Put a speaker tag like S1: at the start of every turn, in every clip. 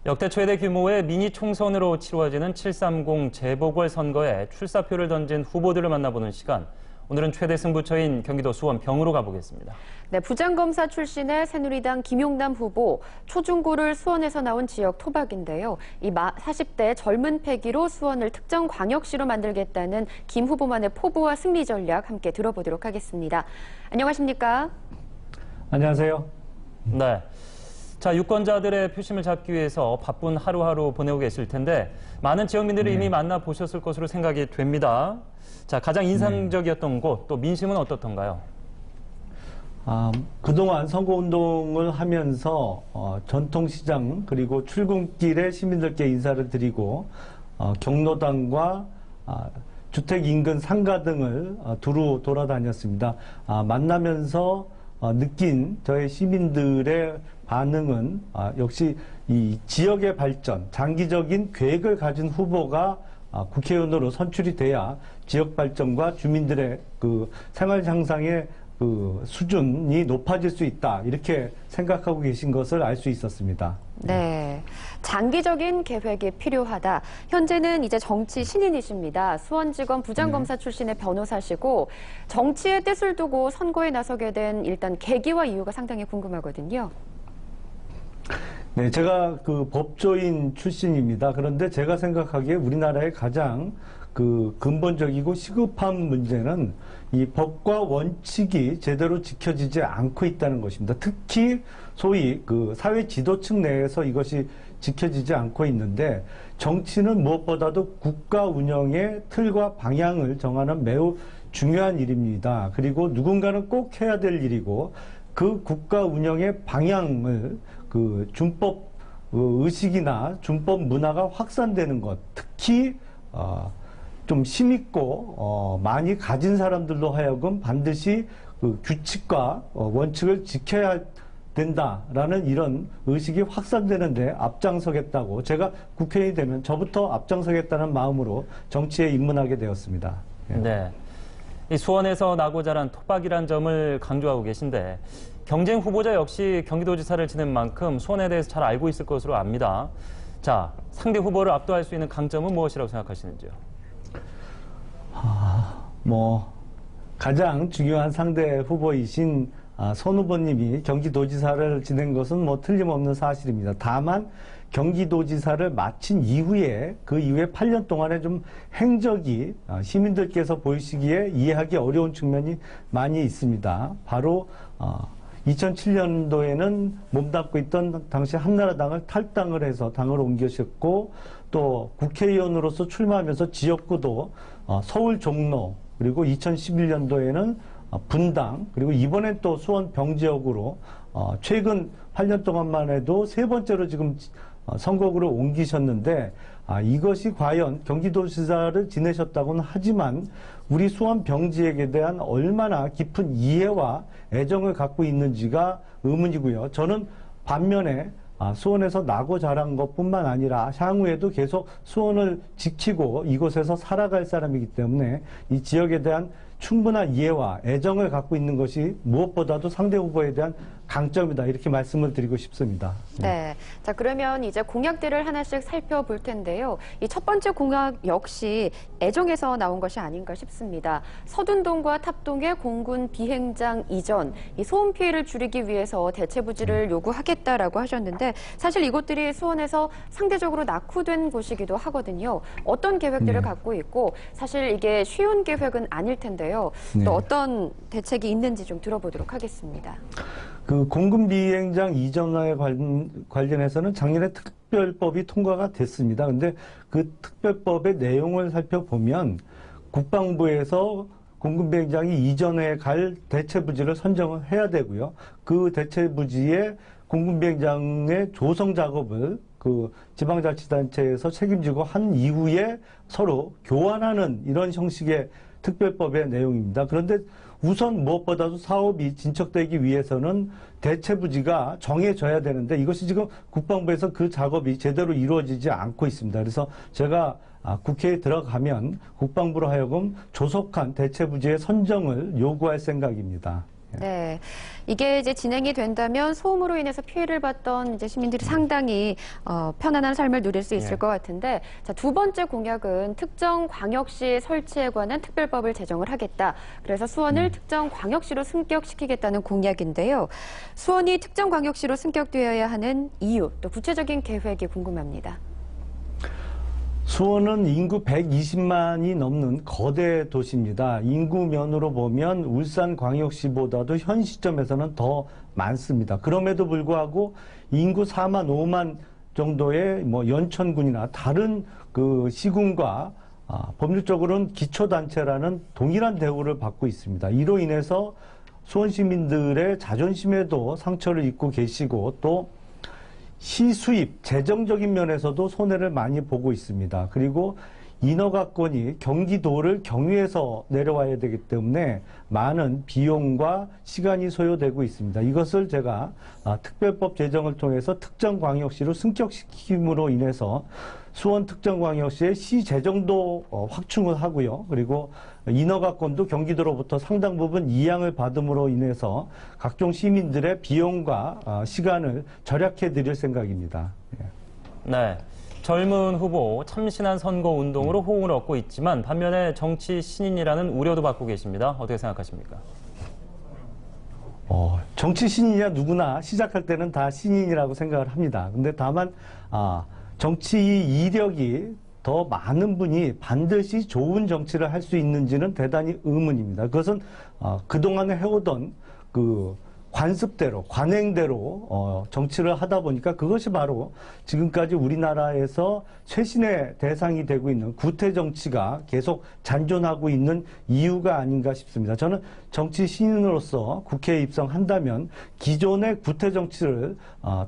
S1: 역대 최대 규모의 미니 총선으로 치루어지는 7.30 재보궐선거에 출사표를 던진 후보들을 만나보는 시간. 오늘은 최대 승부처인 경기도 수원 병으로 가보겠습니다.
S2: 네, 부장검사 출신의 새누리당 김용남 후보, 초중고를 수원에서 나온 지역 토박인데요. 이 40대 젊은 패기로 수원을 특정 광역시로 만들겠다는 김 후보만의 포부와 승리 전략 함께 들어보도록 하겠습니다. 안녕하십니까?
S3: 안녕하세요.
S1: 네. 자, 유권자들의 표심을 잡기 위해서 바쁜 하루하루 보내고 계실 텐데 많은 지역민들이 이미 만나보셨을 것으로 생각이 됩니다. 자, 가장 인상적이었던 곳, 또 민심은 어떻던가요?
S3: 그동안 선거운동을 하면서 전통시장 그리고 출근길에 시민들께 인사를 드리고 경로당과 주택 인근 상가 등을 두루 돌아다녔습니다. 만나면서 느낀 저희 시민들의 반응은 역시 이 지역의 발전, 장기적인 계획을 가진 후보가 국회의원으로 선출이 돼야 지역 발전과 주민들의 그 생활 향상의 그 수준이 높아질 수 있다. 이렇게 생각하고 계신 것을 알 수 있었습니다.
S2: 네. 장기적인 계획이 필요하다. 현재는 이제 정치 신인이십니다. 수원지검 부장검사 출신의 변호사시고 정치의 뜻을 두고 선거에 나서게 된 일단 계기와 이유가 상당히 궁금하거든요.
S3: 네, 제가 그 법조인 출신입니다. 그런데 제가 생각하기에 우리나라의 가장 그 근본적이고 시급한 문제는 이 법과 원칙이 제대로 지켜지지 않고 있다는 것입니다. 특히 소위 그 사회 지도층 내에서 이것이 지켜지지 않고 있는데 정치는 무엇보다도 국가 운영의 틀과 방향을 정하는 매우 중요한 일입니다. 그리고 누군가는 꼭 해야 될 일이고 그 국가 운영의 방향을 그 준법 의식이나 준법 문화가 확산되는 것, 특히 좀 힘있고 많이 가진 사람들로 하여금 반드시 그 규칙과 원칙을 지켜야 된다라는 이런 의식이 확산되는데 앞장서겠다고 제가 국회의원이 되면 저부터 앞장서겠다는 마음으로 정치에 입문하게 되었습니다.
S1: 네. 이 수원에서 나고 자란 토박이란 점을 강조하고 계신데 경쟁 후보자 역시 경기도지사를 지낸 만큼 수원에 대해서 잘 알고 있을 것으로 압니다. 자, 상대 후보를 압도할 수 있는 강점은 무엇이라고 생각하시는지요?
S3: 가장 중요한 상대 후보이신 손 후보님이 경기도지사를 지낸 것은 틀림없는 사실입니다. 다만 경기도지사를 마친 이후에 그 이후에 8년 동안의 좀 행적이 시민들께서 보시기에 이해하기 어려운 측면이 많이 있습니다. 바로 2007년도에는 몸담고 있던 당시 한나라당을 탈당을 해서 당을 옮기셨고 또 국회의원으로서 출마하면서 지역구도 서울 종로 그리고 2011년도에는 분당 그리고 이번엔 또 수원 병지역으로 최근 8년 동안만 해도 세 번째로 지금 선거구를 옮기셨는데 이것이 과연 경기도지사를 지내셨다고는 하지만 우리 수원 병지역에 대한 얼마나 깊은 이해와 애정을 갖고 있는지가 의문이고요. 저는 반면에 수원에서 나고 자란 것뿐만 아니라 향후에도 계속 수원을 지키고 이곳에서 살아갈 사람이기 때문에 이 지역에 대한 충분한 이해와 애정을 갖고 있는 것이 무엇보다도 상대 후보에 대한 강점이다. 이렇게 말씀을 드리고 싶습니다.
S2: 네. 자, 그러면 이제 공약들을 하나씩 살펴볼 텐데요. 이 첫 번째 공약 역시 애정에서 나온 것이 아닌가 싶습니다. 서둔동과 탑동의 공군 비행장 이전, 이 소음 피해를 줄이기 위해서 대체 부지를 요구하겠다라고 하셨는데 사실 이곳들이 수원에서 상대적으로 낙후된 곳이기도 하거든요. 어떤 계획들을 갖고 있고 사실 이게 쉬운 계획은 아닐 텐데요. 또 어떤 대책이 있는지 좀 들어보도록 하겠습니다.
S3: 그 공군 비행장 이전에 관련해서는 작년에 특별법이 통과가 됐습니다. 근데 그 특별법의 내용을 살펴보면 국방부에서 공군 비행장이 이전에 갈 대체 부지를 선정을 해야 되고요. 그 대체 부지에 공군 비행장의 조성 작업을 그 지방자치단체에서 책임지고 한 이후에 서로 교환하는 이런 형식의 특별법의 내용입니다. 그런데 우선 무엇보다도 사업이 진척되기 위해서는 대체 부지가 정해져야 되는데 이것이 지금 국방부에서 그 작업이 제대로 이루어지지 않고 있습니다. 그래서 제가 국회에 들어가면 국방부로 하여금 조속한 대체 부지의 선정을 요구할 생각입니다.
S2: 네. 이게 이제 진행이 된다면 소음으로 인해서 피해를 봤던 이제 시민들이 상당히 편안한 삶을 누릴 수 있을 것 같은데, 자, 두 번째 공약은 특정 광역시 설치에 관한 특별법을 제정을 하겠다. 그래서 수원을 특정 광역시로 승격시키겠다는 공약인데요. 수원이 특정 광역시로 승격되어야 하는 이유, 또 구체적인 계획이 궁금합니다.
S3: 수원은 인구 120만이 넘는 거대 도시입니다. 인구 면으로 보면 울산광역시보다도 현 시점에서는 더 많습니다. 그럼에도 불구하고 인구 4만 5만 정도의 뭐 연천군이나 다른 그 시군과 법률적으로는 기초단체라는 동일한 대우를 받고 있습니다. 이로 인해서 수원 시민들의 자존심에도 상처를 입고 계시고 또 시수입, 재정적인 면에서도 손해를 많이 보고 있습니다. 그리고 인허가권이 경기도를 경유해서 내려와야 되기 때문에 많은 비용과 시간이 소요되고 있습니다. 이것을 제가 특별법 제정을 통해서 특정광역시로 승격시킴으로 인해서 수원 특정광역시의 시 재정도 확충을 하고요. 그리고 인허가권도 경기도로부터 상당 부분 이양을 받음으로 인해서 각종 시민들의 비용과 시간을 절약해 드릴 생각입니다.
S1: 네. 젊은 후보 참신한 선거 운동으로 호응을 얻고 있지만 반면에 정치 신인이라는 우려도 받고 계십니다. 어떻게 생각하십니까?
S3: 정치 신인이야 누구나 시작할 때는 다 신인이라고 생각을 합니다. 근데 다만 정치 이력이 더 많은 분이 반드시 좋은 정치를 할 수 있는지는 대단히 의문입니다. 그것은 그동안에 해오던 그 관습대로, 관행대로 정치를 하다 보니까 그것이 바로 지금까지 우리나라에서 쇄신의 대상이 되고 있는 구태 정치가 계속 잔존하고 있는 이유가 아닌가 싶습니다. 저는 정치 신인으로서 국회에 입성한다면 기존의 구태 정치를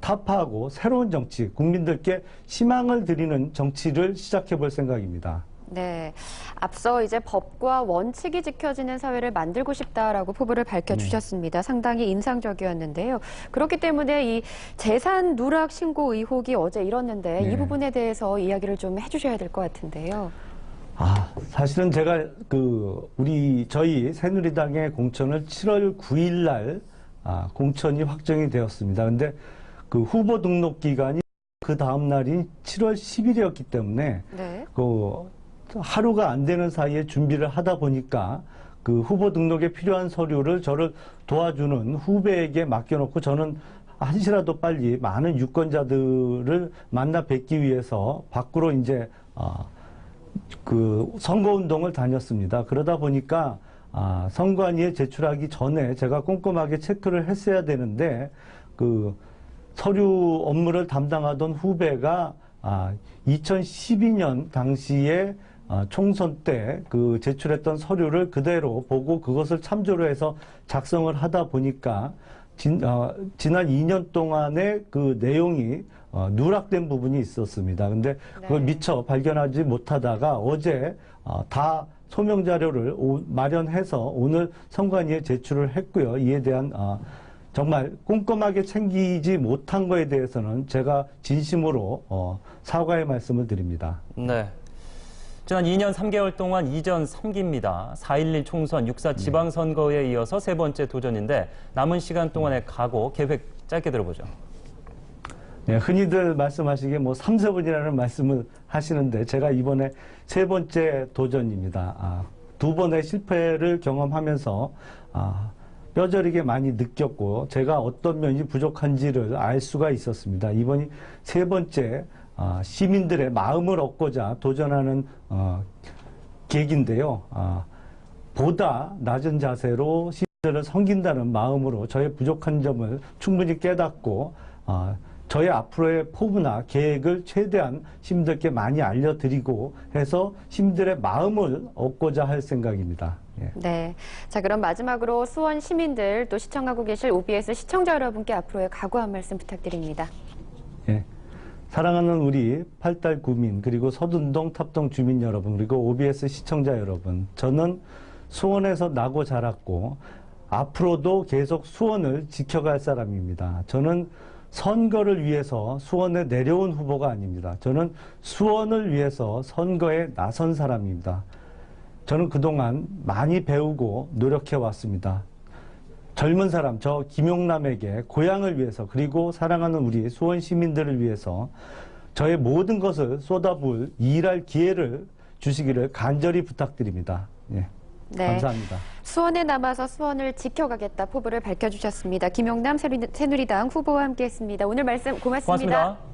S3: 타파하고 새로운 정치, 국민들께 희망을 드리는 정치를 시작해 볼 생각입니다.
S2: 네. 앞서 이제 법과 원칙이 지켜지는 사회를 만들고 싶다라고 포부를 밝혀주셨습니다. 상당히 인상적이었는데요. 그렇기 때문에 이 재산 누락 신고 의혹이 어제 일었는데 이 부분에 대해서 이야기를 좀 해주셔야 될 것 같은데요.
S3: 사실은 제가 저희 새누리당의 공천을 7월 9일 날 공천이 확정이 되었습니다. 근데 그 후보 등록 기간이 그 다음 날이 7월 10일이었기 때문에 하루가 안 되는 사이에 준비를 하다 보니까 그 후보 등록에 필요한 서류를 저를 도와주는 후배에게 맡겨놓고 저는 한시라도 빨리 많은 유권자들을 만나 뵙기 위해서 밖으로 이제 그 선거운동을 다녔습니다. 그러다 보니까 선관위에 제출하기 전에 제가 꼼꼼하게 체크를 했어야 되는데 그 서류 업무를 담당하던 후배가 2012년 당시에 총선 때 그 제출했던 서류를 그대로 보고 그것을 참조로 해서 작성을 하다 보니까 지난 2년 동안의 그 내용이 누락된 부분이 있었습니다. 근데 그걸 미처 발견하지 못하다가 어제 다 소명 자료를 마련해서 오늘 선관위에 제출을 했고요. 이에 대한 정말 꼼꼼하게 챙기지 못한 거에 대해서는 제가 진심으로 사과의 말씀을 드립니다.
S1: 네. 지난 2년 3개월 동안 이전 3기입니다. 4.11 총선, 6.4 지방선거에 이어서 세 번째 도전인데 남은 시간 동안의 각오, 계획 짧게 들어보죠.
S3: 네, 흔히들 말씀하시기에 3세번이라는 말씀을 하시는데 제가 이번에 세 번째 도전입니다. 두 번의 실패를 경험하면서 뼈저리게 많이 느꼈고 제가 어떤 면이 부족한지를 알 수가 있었습니다. 이번이 세 번째 시민들의 마음을 얻고자 도전하는 계기인데요. 보다 낮은 자세로 시민들을 섬긴다는 마음으로 저의 부족한 점을 충분히 깨닫고 저의 앞으로의 포부나 계획을 최대한 시민들께 많이 알려드리고 해서 시민들의 마음을 얻고자 할 생각입니다.
S2: 네. 자, 그럼 마지막으로 수원 시민들 또 시청하고 계실 OBS 시청자 여러분께 앞으로의 각오 한 말씀 부탁드립니다.
S3: 사랑하는 우리 팔달 구민 그리고 서둔동 탑동 주민 여러분 그리고 OBS 시청자 여러분, 저는 수원에서 나고 자랐고 앞으로도 계속 수원을 지켜갈 사람입니다. 저는 선거를 위해서 수원에 내려온 후보가 아닙니다. 저는 수원을 위해서 선거에 나선 사람입니다. 저는 그동안 많이 배우고 노력해 왔습니다. 젊은 사람, 저 김용남에게 고향을 위해서 그리고 사랑하는 우리 수원 시민들을 위해서 저의 모든 것을 쏟아부을 일할 기회를 주시기를 간절히 부탁드립니다. 예.
S2: 네.
S3: 감사합니다.
S2: 수원에 남아서 수원을 지켜가겠다 포부를 밝혀주셨습니다. 김용남 새누리당 후보와 함께했습니다. 오늘 말씀 고맙습니다.
S1: 고맙습니다.